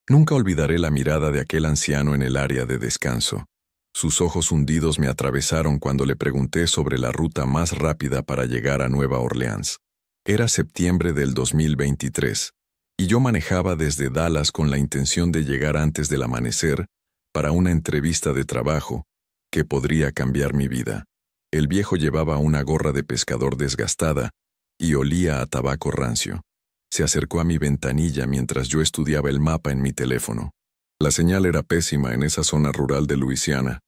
Nunca olvidaré la mirada de aquel anciano en el área de descanso. Sus ojos hundidos me atravesaron cuando le pregunté sobre la ruta más rápida para llegar a Nueva Orleans. Era septiembre del 2023, y yo manejaba desde Dallas con la intención de llegar antes del amanecer para una entrevista de trabajo que podría cambiar mi vida. El viejo llevaba una gorra de pescador desgastada y olía a tabaco rancio. Se acercó a mi ventanilla mientras yo estudiaba el mapa en mi teléfono. La señal era pésima en esa zona rural de Luisiana.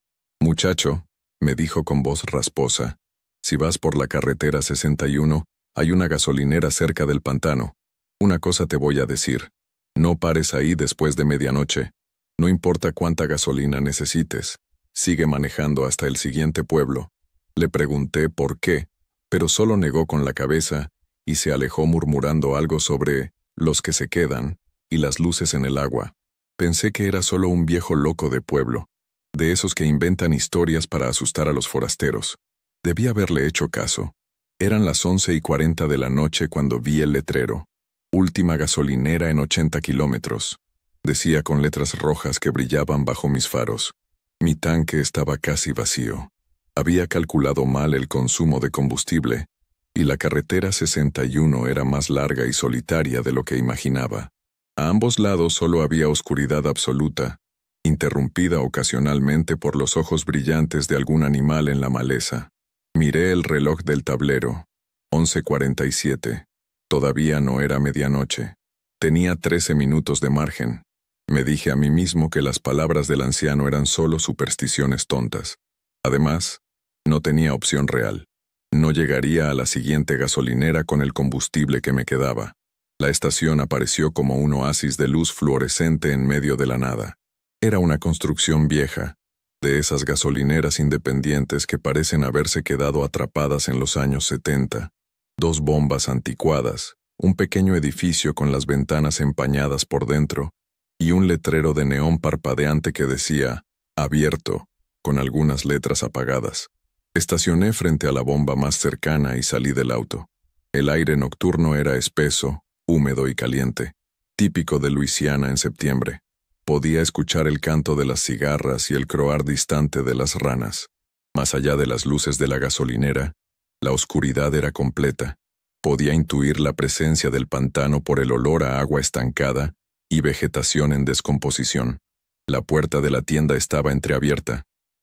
«Muchacho», me dijo con voz rasposa, «si vas por la carretera 61, hay una gasolinera cerca del pantano. Una cosa te voy a decir. No pares ahí después de medianoche. No importa cuánta gasolina necesites. Sigue manejando hasta el siguiente pueblo». Le pregunté por qué, pero solo negó con la cabeza y se alejó murmurando algo sobre los que se quedan y las luces en el agua. Pensé que era solo un viejo loco de pueblo, de esos que inventan historias para asustar a los forasteros. Debí haberle hecho caso. Eran las 11:40 de la noche cuando vi el letrero. «Última gasolinera en 80 kilómetros», decía con letras rojas que brillaban bajo mis faros. Mi tanque estaba casi vacío. Había calculado mal el consumo de combustible, y la carretera 61 era más larga y solitaria de lo que imaginaba. A ambos lados solo había oscuridad absoluta, interrumpida ocasionalmente por los ojos brillantes de algún animal en la maleza. Miré el reloj del tablero. 11:47. Todavía no era medianoche. Tenía 13 minutos de margen. Me dije a mí mismo que las palabras del anciano eran solo supersticiones tontas. Además, no tenía opción real. No llegaría a la siguiente gasolinera con el combustible que me quedaba. La estación apareció como un oasis de luz fluorescente en medio de la nada. Era una construcción vieja, de esas gasolineras independientes que parecen haberse quedado atrapadas en los años 70. 2 bombas anticuadas, un pequeño edificio con las ventanas empañadas por dentro, y un letrero de neón parpadeante que decía «Abierto», con algunas letras apagadas. Estacioné frente a la bomba más cercana y salí del auto. El aire nocturno era espeso, húmedo y caliente, típico de Luisiana en septiembre. Podía escuchar el canto de las cigarras y el croar distante de las ranas. Más allá de las luces de la gasolinera, la oscuridad era completa. Podía intuir la presencia del pantano por el olor a agua estancada y vegetación en descomposición. La puerta de la tienda estaba entreabierta.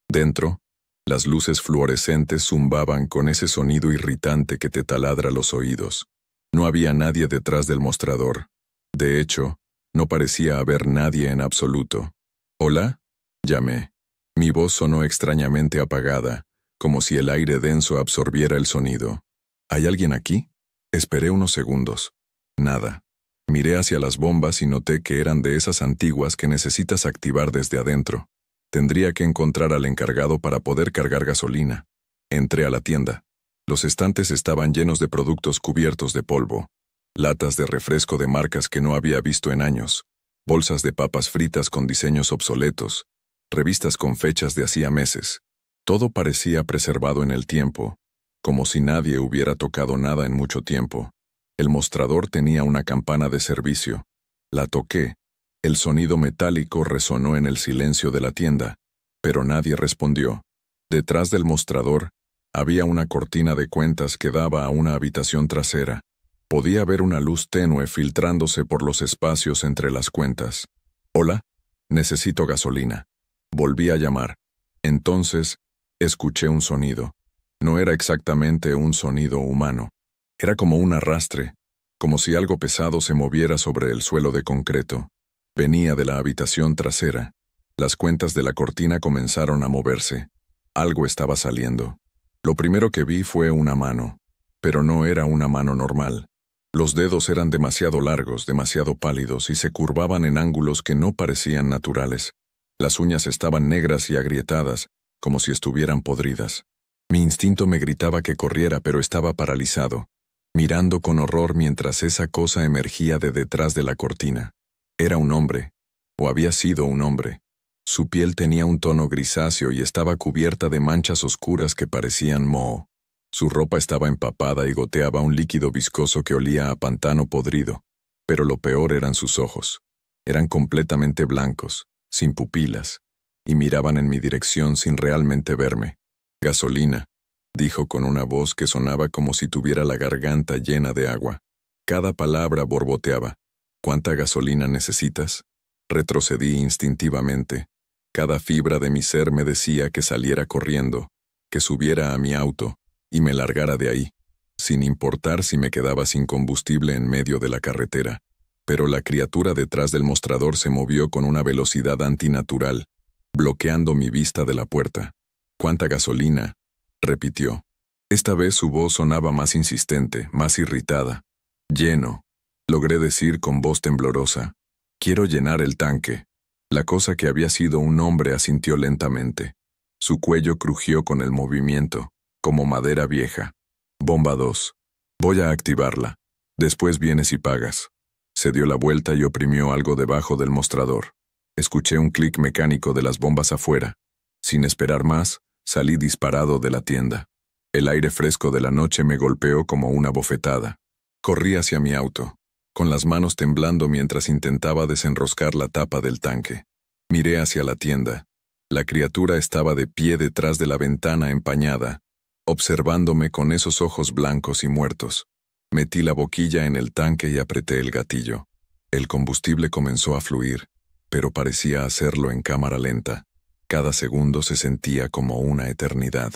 Dentro, las luces fluorescentes zumbaban con ese sonido irritante que te taladra los oídos. No había nadie detrás del mostrador. De hecho, no parecía haber nadie en absoluto. «¿Hola?», llamé. Mi voz sonó extrañamente apagada, como si el aire denso absorbiera el sonido. «¿Hay alguien aquí?». Esperé unos segundos. Nada. Miré hacia las bombas y noté que eran de esas antiguas que necesitas activar desde adentro. Tendría que encontrar al encargado para poder cargar gasolina. Entré a la tienda. Los estantes estaban llenos de productos cubiertos de polvo. Latas de refresco de marcas que no había visto en años. Bolsas de papas fritas con diseños obsoletos. Revistas con fechas de hacía meses. Todo parecía preservado en el tiempo, como si nadie hubiera tocado nada en mucho tiempo. El mostrador tenía una campana de servicio. La toqué. El sonido metálico resonó en el silencio de la tienda, pero nadie respondió. Detrás del mostrador había una cortina de cuentas que daba a una habitación trasera. Podía ver una luz tenue filtrándose por los espacios entre las cuentas. «Hola, necesito gasolina». Volví a llamar. Entonces, escuché un sonido. No era exactamente un sonido humano. Era como un arrastre, como si algo pesado se moviera sobre el suelo de concreto. Venía de la habitación trasera. Las cuentas de la cortina comenzaron a moverse. Algo estaba saliendo. Lo primero que vi fue una mano, pero no era una mano normal. Los dedos eran demasiado largos, demasiado pálidos y se curvaban en ángulos que no parecían naturales. Las uñas estaban negras y agrietadas, como si estuvieran podridas. Mi instinto me gritaba que corriera, pero estaba paralizado, mirando con horror mientras esa cosa emergía de detrás de la cortina. Era un hombre, o había sido un hombre. Su piel tenía un tono grisáceo y estaba cubierta de manchas oscuras que parecían moho. Su ropa estaba empapada y goteaba un líquido viscoso que olía a pantano podrido, pero lo peor eran sus ojos. Eran completamente blancos, sin pupilas, y miraban en mi dirección sin realmente verme. Gasolina, dijo con una voz que sonaba como si tuviera la garganta llena de agua. Cada palabra borboteaba. ¿Cuánta gasolina necesitas? Retrocedí instintivamente. Cada fibra de mi ser me decía que saliera corriendo, que subiera a mi auto y me largara de ahí, sin importar si me quedaba sin combustible en medio de la carretera. Pero la criatura detrás del mostrador se movió con una velocidad antinatural, bloqueando mi vista de la puerta. ¿Cuánta gasolina?, repitió. Esta vez su voz sonaba más insistente, más irritada. Lleno, logré decir con voz temblorosa. Quiero llenar el tanque. La cosa que había sido un hombre asintió lentamente. Su cuello crujió con el movimiento, como madera vieja. Bomba 2. Voy a activarla. Después vienes y pagas. Se dio la vuelta y oprimió algo debajo del mostrador. Escuché un clic mecánico de las bombas afuera. Sin esperar más, salí disparado de la tienda. El aire fresco de la noche me golpeó como una bofetada. Corrí hacia mi auto, con las manos temblando mientras intentaba desenroscar la tapa del tanque. Miré hacia la tienda. La criatura estaba de pie detrás de la ventana empañada, observándome con esos ojos blancos y muertos. Metí la boquilla en el tanque y apreté el gatillo. El combustible comenzó a fluir, pero parecía hacerlo en cámara lenta. Cada segundo se sentía como una eternidad.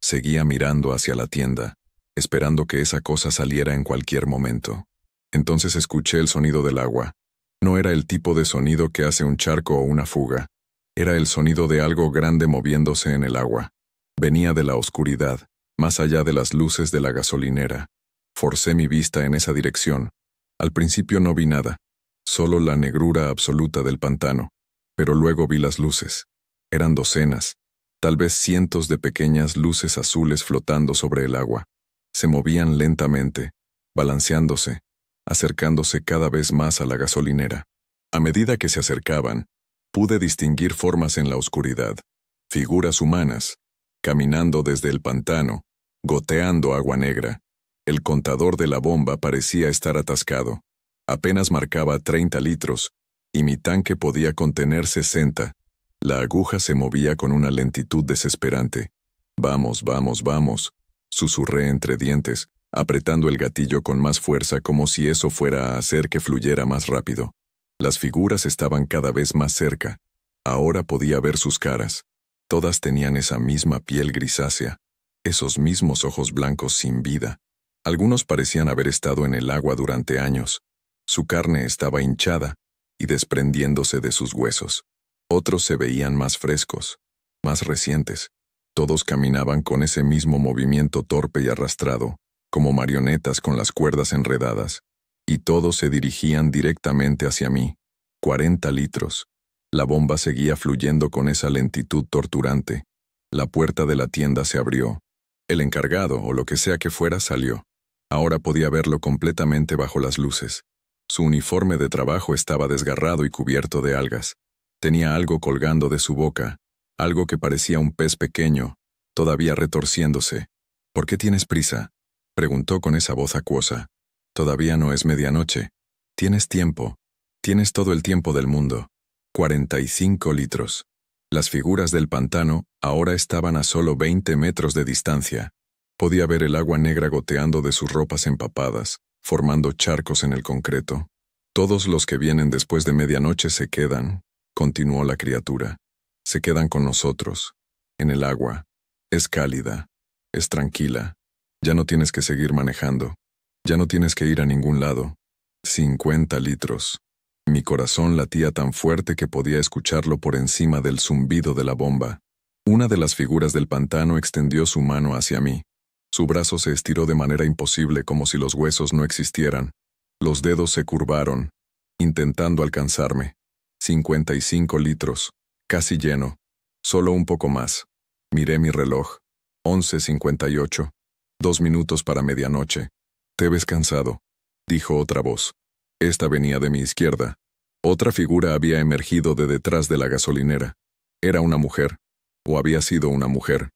Seguía mirando hacia la tienda, esperando que esa cosa saliera en cualquier momento. Entonces escuché el sonido del agua. No era el tipo de sonido que hace un charco o una fuga. Era el sonido de algo grande moviéndose en el agua. Venía de la oscuridad, más allá de las luces de la gasolinera. Forcé mi vista en esa dirección. Al principio no vi nada, solo la negrura absoluta del pantano, pero luego vi las luces. Eran docenas, tal vez cientos de pequeñas luces azules flotando sobre el agua. Se movían lentamente, balanceándose, acercándose cada vez más a la gasolinera. A medida que se acercaban, pude distinguir formas en la oscuridad, figuras humanas, caminando desde el pantano, goteando agua negra. El contador de la bomba parecía estar atascado. Apenas marcaba 30 litros, y mi tanque podía contener 60. La aguja se movía con una lentitud desesperante. «Vamos, vamos, vamos», susurré entre dientes, apretando el gatillo con más fuerza como si eso fuera a hacer que fluyera más rápido. Las figuras estaban cada vez más cerca. Ahora podía ver sus caras. Todas tenían esa misma piel grisácea, esos mismos ojos blancos sin vida. Algunos parecían haber estado en el agua durante años. Su carne estaba hinchada y desprendiéndose de sus huesos. Otros se veían más frescos, más recientes. Todos caminaban con ese mismo movimiento torpe y arrastrado, como marionetas con las cuerdas enredadas. Y todos se dirigían directamente hacia mí. 40 litros. La bomba seguía fluyendo con esa lentitud torturante. La puerta de la tienda se abrió. El encargado, o lo que sea que fuera, salió. Ahora podía verlo completamente bajo las luces. Su uniforme de trabajo estaba desgarrado y cubierto de algas. Tenía algo colgando de su boca, algo que parecía un pez pequeño, todavía retorciéndose. «¿Por qué tienes prisa?», preguntó con esa voz acuosa. «Todavía no es medianoche. Tienes tiempo. Tienes todo el tiempo del mundo». 45 litros. Las figuras del pantano ahora estaban a solo 20 metros de distancia. Podía ver el agua negra goteando de sus ropas empapadas, formando charcos en el concreto. «Todos los que vienen después de medianoche se quedan», continuó la criatura. «Se quedan con nosotros, en el agua. Es cálida, es tranquila. Ya no tienes que seguir manejando. Ya no tienes que ir a ningún lado». 50 litros. Mi corazón latía tan fuerte que podía escucharlo por encima del zumbido de la bomba. Una de las figuras del pantano extendió su mano hacia mí. Su brazo se estiró de manera imposible, como si los huesos no existieran. Los dedos se curvaron, intentando alcanzarme. 55 litros, casi lleno. Solo un poco más. Miré mi reloj. 11:58. 2 minutos para medianoche. «Te ves cansado», dijo otra voz. Esta venía de mi izquierda. Otra figura había emergido de detrás de la gasolinera. Era una mujer, o había sido una mujer.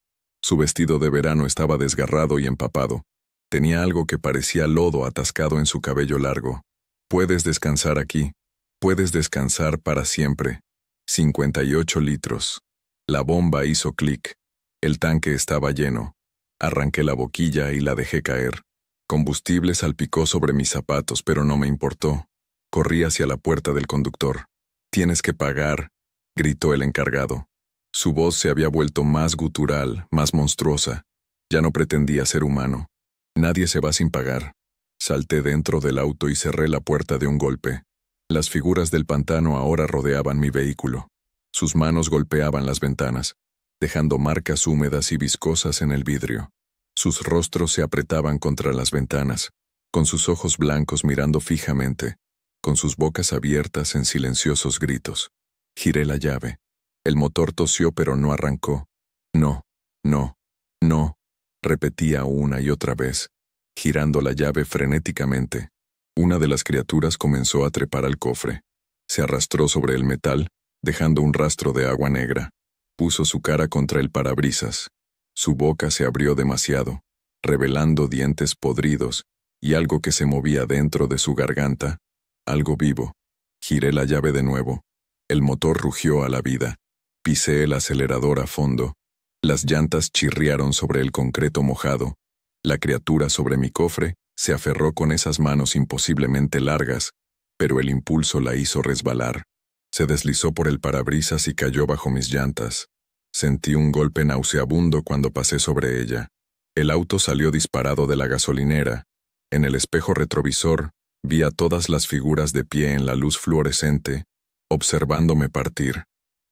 Su vestido de verano estaba desgarrado y empapado. Tenía algo que parecía lodo atascado en su cabello largo. «Puedes descansar aquí», Puedes descansar para siempre. 58 litros. La bomba hizo clic. El tanque estaba lleno. Arranqué la boquilla y la dejé caer. Combustible salpicó sobre mis zapatos, pero no me importó. Corrí hacia la puerta del conductor. «Tienes que pagar», gritó el encargado. Su voz se había vuelto más gutural, más monstruosa. Ya no pretendía ser humano. «Nadie se va sin pagar». Salté dentro del auto y cerré la puerta de un golpe. Las figuras del pantano ahora rodeaban mi vehículo. Sus manos golpeaban las ventanas, dejando marcas húmedas y viscosas en el vidrio. Sus rostros se apretaban contra las ventanas, con sus ojos blancos mirando fijamente, con sus bocas abiertas en silenciosos gritos. Giré la llave. El motor tosió pero no arrancó. «No, no, no», repetía una y otra vez, girando la llave frenéticamente. Una de las criaturas comenzó a trepar al cofre. Se arrastró sobre el metal, dejando un rastro de agua negra. Puso su cara contra el parabrisas. Su boca se abrió demasiado, revelando dientes podridos y algo que se movía dentro de su garganta, algo vivo. Giré la llave de nuevo. El motor rugió a la vida. Pisé el acelerador a fondo. Las llantas chirriaron sobre el concreto mojado. La criatura sobre mi cofre se aferró con esas manos imposiblemente largas, pero el impulso la hizo resbalar. Se deslizó por el parabrisas y cayó bajo mis llantas. Sentí un golpe nauseabundo cuando pasé sobre ella. El auto salió disparado de la gasolinera. En el espejo retrovisor, vi a todas las figuras de pie en la luz fluorescente, observándome partir.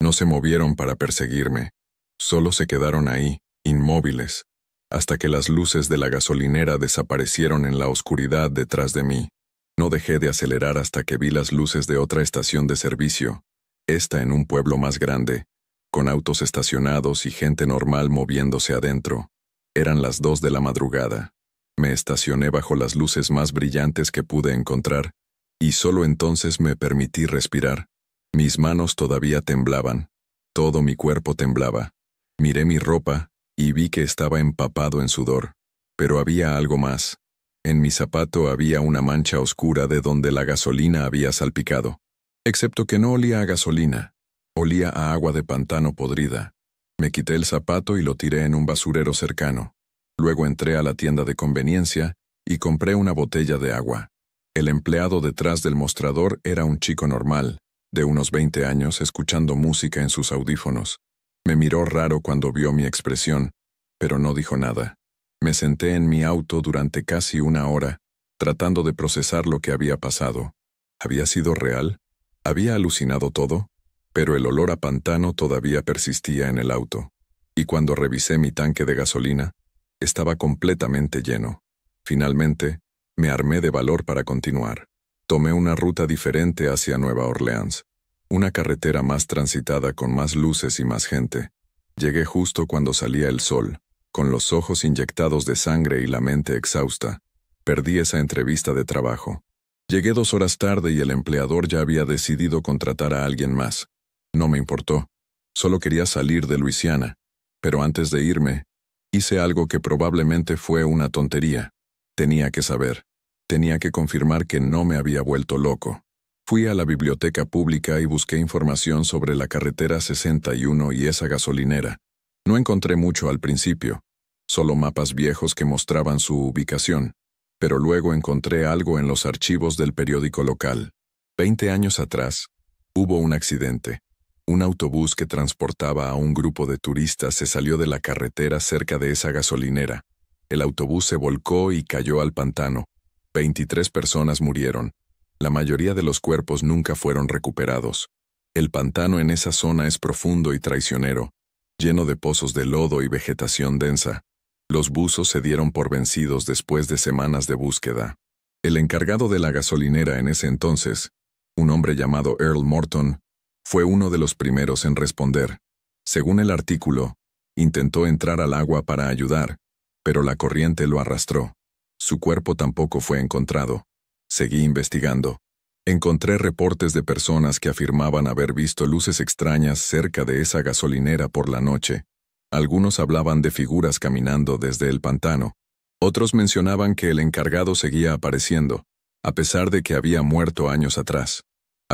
No se movieron para perseguirme. Solo se quedaron ahí, inmóviles, hasta que las luces de la gasolinera desaparecieron en la oscuridad detrás de mí. No dejé de acelerar hasta que vi las luces de otra estación de servicio, esta en un pueblo más grande, con autos estacionados y gente normal moviéndose adentro. Eran las 2 de la madrugada. Me estacioné bajo las luces más brillantes que pude encontrar, y solo entonces me permití respirar. Mis manos todavía temblaban. Todo mi cuerpo temblaba. Miré mi ropa y vi que estaba empapado en sudor. Pero había algo más. En mi zapato había una mancha oscura de donde la gasolina había salpicado. Excepto que no olía a gasolina. Olía a agua de pantano podrida. Me quité el zapato y lo tiré en un basurero cercano. Luego entré a la tienda de conveniencia y compré una botella de agua. El empleado detrás del mostrador era un chico normal, de unos 20 años, escuchando música en sus audífonos. Me miró raro cuando vio mi expresión, pero no dijo nada. Me senté en mi auto durante casi una hora, tratando de procesar lo que había pasado. ¿Había sido real? ¿Había alucinado todo? Pero el olor a pantano todavía persistía en el auto. Y cuando revisé mi tanque de gasolina, estaba completamente lleno. Finalmente, me armé de valor para continuar. Tomé una ruta diferente hacia Nueva Orleans, una carretera más transitada con más luces y más gente. Llegué justo cuando salía el sol, con los ojos inyectados de sangre y la mente exhausta. Perdí esa entrevista de trabajo. Llegué 2 horas tarde y el empleador ya había decidido contratar a alguien más. No me importó. Solo quería salir de Luisiana. Pero antes de irme, hice algo que probablemente fue una tontería. Tenía que saber. Tenía que confirmar que no me había vuelto loco. Fui a la biblioteca pública y busqué información sobre la carretera 61 y esa gasolinera. No encontré mucho al principio, solo mapas viejos que mostraban su ubicación, pero luego encontré algo en los archivos del periódico local. 20 años atrás, hubo un accidente. Un autobús que transportaba a un grupo de turistas se salió de la carretera cerca de esa gasolinera. El autobús se volcó y cayó al pantano. 23 personas murieron. La mayoría de los cuerpos nunca fueron recuperados. El pantano en esa zona es profundo y traicionero, lleno de pozos de lodo y vegetación densa. Los buzos se dieron por vencidos después de semanas de búsqueda. El encargado de la gasolinera en ese entonces, un hombre llamado Earl Morton, fue uno de los primeros en responder. Según el artículo, intentó entrar al agua para ayudar, pero la corriente lo arrastró. Su cuerpo tampoco fue encontrado. Seguí investigando. Encontré reportes de personas que afirmaban haber visto luces extrañas cerca de esa gasolinera por la noche. Algunos hablaban de figuras caminando desde el pantano. Otros mencionaban que el encargado seguía apareciendo, a pesar de que había muerto años atrás.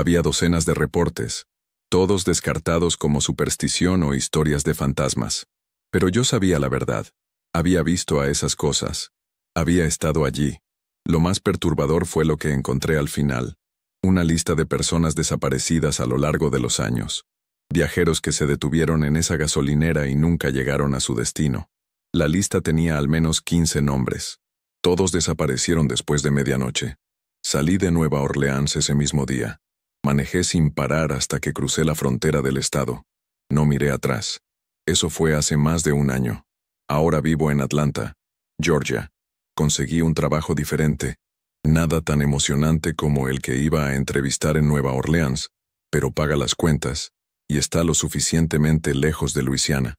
Había docenas de reportes, todos descartados como superstición o historias de fantasmas. Pero yo sabía la verdad. Había visto a esas cosas. Había estado allí. Lo más perturbador fue lo que encontré al final. Una lista de personas desaparecidas a lo largo de los años. Viajeros que se detuvieron en esa gasolinera y nunca llegaron a su destino. La lista tenía al menos 15 nombres. Todos desaparecieron después de medianoche. Salí de Nueva Orleans ese mismo día. Manejé sin parar hasta que crucé la frontera del estado. No miré atrás. Eso fue hace más de un año. Ahora vivo en Atlanta, Georgia. Conseguí un trabajo diferente. Nada tan emocionante como el que iba a entrevistar en Nueva Orleans, pero paga las cuentas y está lo suficientemente lejos de Luisiana.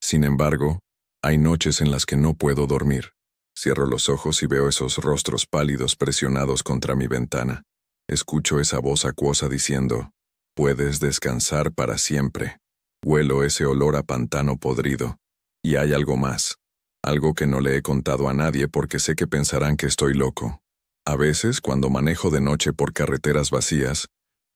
Sin embargo, hay noches en las que no puedo dormir. Cierro los ojos y veo esos rostros pálidos presionados contra mi ventana. Escucho esa voz acuosa diciendo, «Puedes descansar para siempre». Huelo ese olor a pantano podrido. Y hay algo más. Algo que no le he contado a nadie porque sé que pensarán que estoy loco. A veces, cuando manejo de noche por carreteras vacías,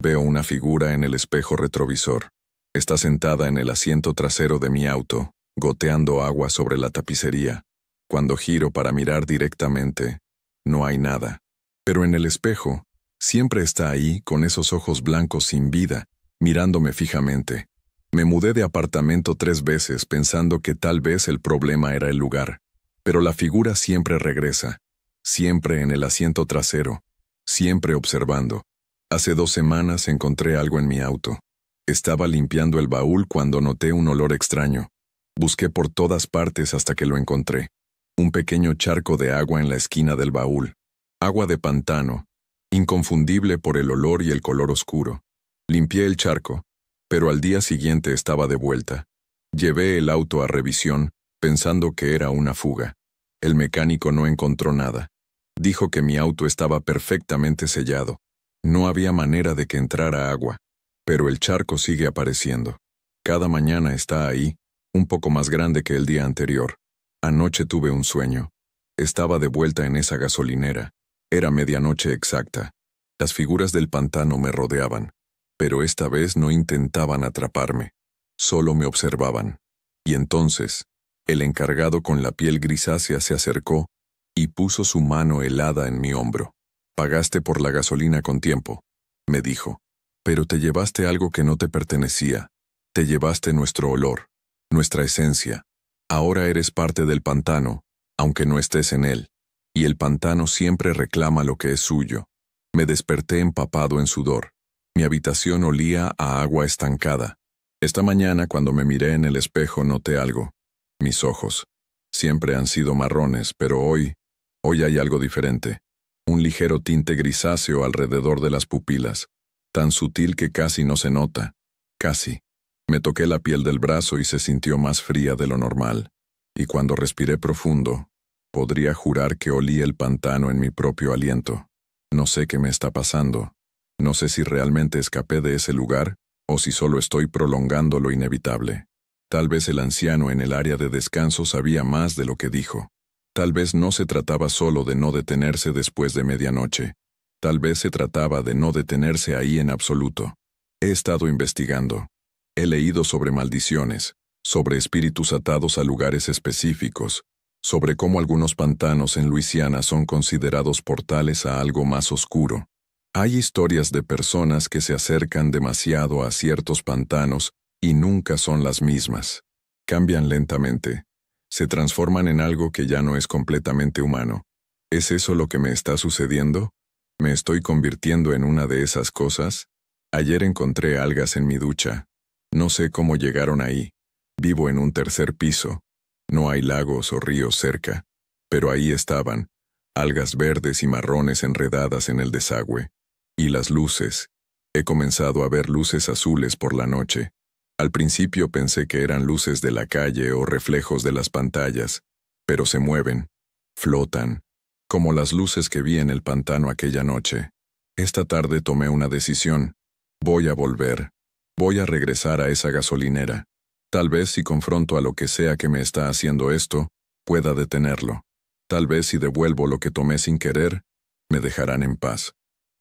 veo una figura en el espejo retrovisor. Está sentada en el asiento trasero de mi auto, goteando agua sobre la tapicería. Cuando giro para mirar directamente, no hay nada. Pero en el espejo, siempre está ahí con esos ojos blancos sin vida, mirándome fijamente. Me mudé de apartamento 3 veces pensando que tal vez el problema era el lugar. Pero la figura siempre regresa. Siempre en el asiento trasero. Siempre observando. Hace 2 semanas encontré algo en mi auto. Estaba limpiando el baúl cuando noté un olor extraño. Busqué por todas partes hasta que lo encontré. Un pequeño charco de agua en la esquina del baúl. Agua de pantano. Inconfundible por el olor y el color oscuro. Limpié el charco, pero al día siguiente estaba de vuelta. Llevé el auto a revisión, pensando que era una fuga. El mecánico no encontró nada. Dijo que mi auto estaba perfectamente sellado. No había manera de que entrara agua, pero el charco sigue apareciendo. Cada mañana está ahí, un poco más grande que el día anterior. Anoche tuve un sueño. Estaba de vuelta en esa gasolinera. Era medianoche exacta. Las figuras del pantano me rodeaban, pero esta vez no intentaban atraparme. Solo me observaban. Y entonces, el encargado con la piel grisácea se acercó y puso su mano helada en mi hombro. «Pagaste por la gasolina con tiempo», me dijo. «Pero te llevaste algo que no te pertenecía. Te llevaste nuestro olor, nuestra esencia. Ahora eres parte del pantano, aunque no estés en él. Y el pantano siempre reclama lo que es suyo». Me desperté empapado en sudor. Mi habitación olía a agua estancada. Esta mañana, cuando me miré en el espejo, noté algo. Mis ojos. Siempre han sido marrones, pero hoy hay algo diferente. Un ligero tinte grisáceo alrededor de las pupilas, tan sutil que casi no se nota. Casi. Me toqué la piel del brazo y se sintió más fría de lo normal. Y cuando respiré profundo, podría jurar que olí el pantano en mi propio aliento. No sé qué me está pasando. No sé si realmente escapé de ese lugar o si solo estoy prolongando lo inevitable. Tal vez el anciano en el área de descanso sabía más de lo que dijo. Tal vez no se trataba solo de no detenerse después de medianoche. Tal vez se trataba de no detenerse ahí en absoluto. He estado investigando. He leído sobre maldiciones, sobre espíritus atados a lugares específicos, sobre cómo algunos pantanos en Luisiana son considerados portales a algo más oscuro. Hay historias de personas que se acercan demasiado a ciertos pantanos y nunca son las mismas. Cambian lentamente. Se transforman en algo que ya no es completamente humano. ¿Es eso lo que me está sucediendo? ¿Me estoy convirtiendo en una de esas cosas? Ayer encontré algas en mi ducha. No sé cómo llegaron ahí. Vivo en un 3er piso. No hay lagos o ríos cerca. Pero ahí estaban, algas verdes y marrones enredadas en el desagüe. Y las luces. He comenzado a ver luces azules por la noche. Al principio pensé que eran luces de la calle o reflejos de las pantallas, pero se mueven, flotan, como las luces que vi en el pantano aquella noche. Esta tarde tomé una decisión. Voy a volver. Voy a regresar a esa gasolinera. Tal vez si confronto a lo que sea que me está haciendo esto, pueda detenerlo. Tal vez si devuelvo lo que tomé sin querer, me dejarán en paz.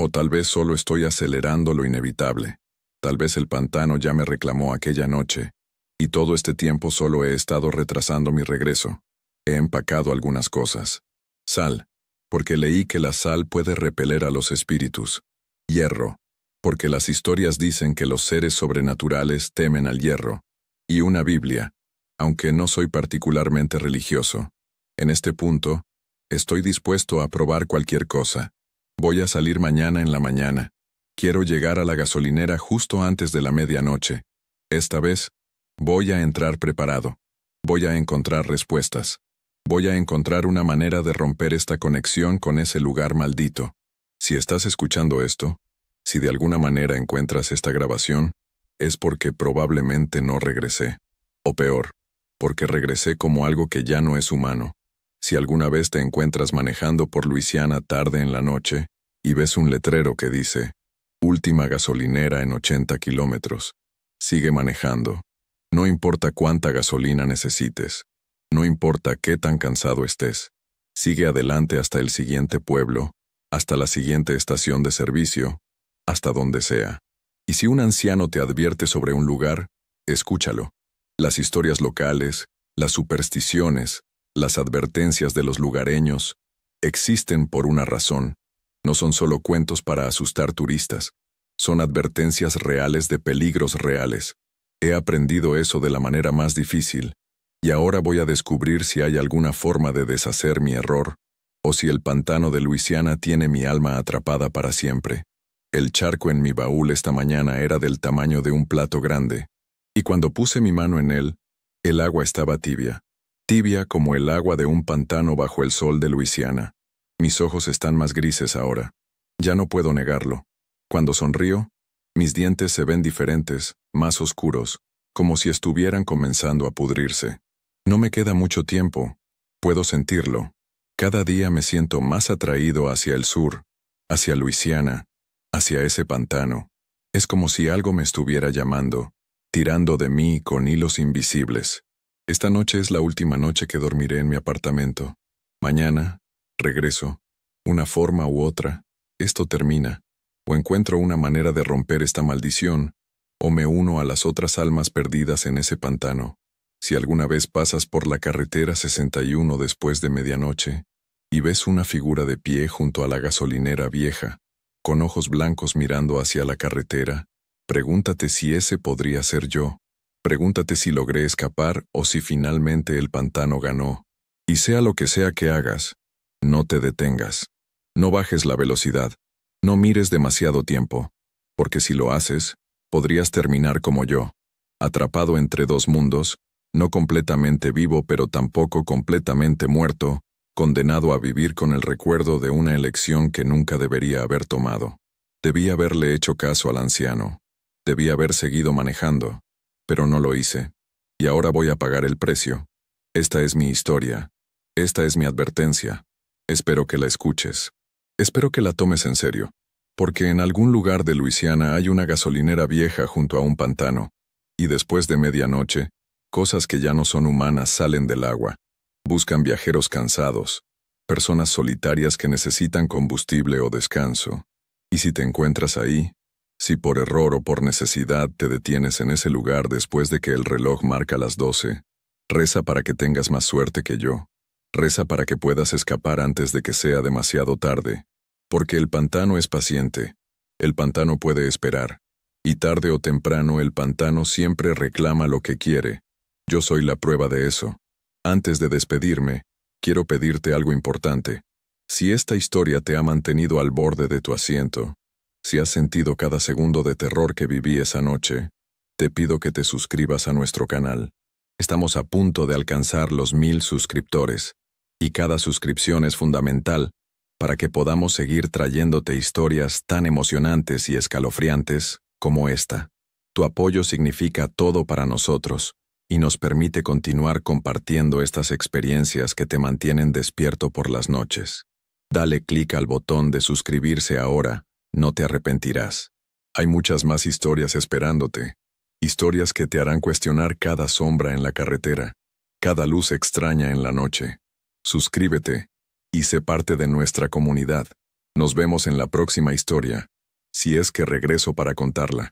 O tal vez solo estoy acelerando lo inevitable. Tal vez el pantano ya me reclamó aquella noche, y todo este tiempo solo he estado retrasando mi regreso. He empacado algunas cosas. Sal, porque leí que la sal puede repeler a los espíritus. Hierro, porque las historias dicen que los seres sobrenaturales temen al hierro. Y una Biblia, aunque no soy particularmente religioso. En este punto, estoy dispuesto a probar cualquier cosa. Voy a salir mañana en la mañana. Quiero llegar a la gasolinera justo antes de la medianoche. Esta vez, voy a entrar preparado. Voy a encontrar respuestas. Voy a encontrar una manera de romper esta conexión con ese lugar maldito. Si estás escuchando esto, si de alguna manera encuentras esta grabación, es porque probablemente no regresé. O peor, porque regresé como algo que ya no es humano. Si alguna vez te encuentras manejando por Luisiana tarde en la noche y ves un letrero que dice Última gasolinera en 80 kilómetros, sigue manejando. No importa cuánta gasolina necesites. No importa qué tan cansado estés. Sigue adelante hasta el siguiente pueblo, hasta la siguiente estación de servicio, hasta donde sea. Y si un anciano te advierte sobre un lugar, escúchalo. Las historias locales, las supersticiones, las advertencias de los lugareños, existen por una razón. No son solo cuentos para asustar turistas. Son advertencias reales de peligros reales. He aprendido eso de la manera más difícil, y ahora voy a descubrir si hay alguna forma de deshacer mi error, o si el pantano de Luisiana tiene mi alma atrapada para siempre. El charco en mi baúl esta mañana era del tamaño de un plato grande, y cuando puse mi mano en él, el agua estaba tibia. Tibia como el agua de un pantano bajo el sol de Luisiana. Mis ojos están más grises ahora. Ya no puedo negarlo. Cuando sonrío, mis dientes se ven diferentes, más oscuros, como si estuvieran comenzando a pudrirse. No me queda mucho tiempo. Puedo sentirlo. Cada día me siento más atraído hacia el sur, hacia Luisiana, hacia ese pantano. Es como si algo me estuviera llamando, tirando de mí con hilos invisibles. Esta noche es la última noche que dormiré en mi apartamento. Mañana, regreso. Una forma u otra, esto termina. O encuentro una manera de romper esta maldición, o me uno a las otras almas perdidas en ese pantano. Si alguna vez pasas por la carretera 61 después de medianoche, y ves una figura de pie junto a la gasolinera vieja, con ojos blancos mirando hacia la carretera, pregúntate si ese podría ser yo. Pregúntate si logré escapar o si finalmente el pantano ganó. Y sea lo que sea que hagas, no te detengas. No bajes la velocidad. No mires demasiado tiempo, porque si lo haces, podrías terminar como yo, atrapado entre dos mundos, no completamente vivo pero tampoco completamente muerto, condenado a vivir con el recuerdo de una elección que nunca debería haber tomado. Debí haberle hecho caso al anciano. Debí haber seguido manejando, pero no lo hice. Y ahora voy a pagar el precio. Esta es mi historia. Esta es mi advertencia. Espero que la escuches. Espero que la tomes en serio, porque en algún lugar de Luisiana hay una gasolinera vieja junto a un pantano, y después de medianoche, cosas que ya no son humanas salen del agua. Buscan viajeros cansados, personas solitarias que necesitan combustible o descanso. Y si te encuentras ahí, si por error o por necesidad te detienes en ese lugar después de que el reloj marca las 12, reza para que tengas más suerte que yo. Reza para que puedas escapar antes de que sea demasiado tarde. Porque el pantano es paciente. El pantano puede esperar. Y tarde o temprano el pantano siempre reclama lo que quiere. Yo soy la prueba de eso. Antes de despedirme, quiero pedirte algo importante. Si esta historia te ha mantenido al borde de tu asiento, si has sentido cada segundo de terror que viví esa noche, te pido que te suscribas a nuestro canal. Estamos a punto de alcanzar los 1000 suscriptores, y cada suscripción es fundamental para que podamos seguir trayéndote historias tan emocionantes y escalofriantes como esta. Tu apoyo significa todo para nosotros y nos permite continuar compartiendo estas experiencias que te mantienen despierto por las noches. Dale clic al botón de suscribirse ahora, no te arrepentirás. Hay muchas más historias esperándote, historias que te harán cuestionar cada sombra en la carretera, cada luz extraña en la noche. Suscríbete y sé parte de nuestra comunidad. Nos vemos en la próxima historia, si es que regreso para contarla.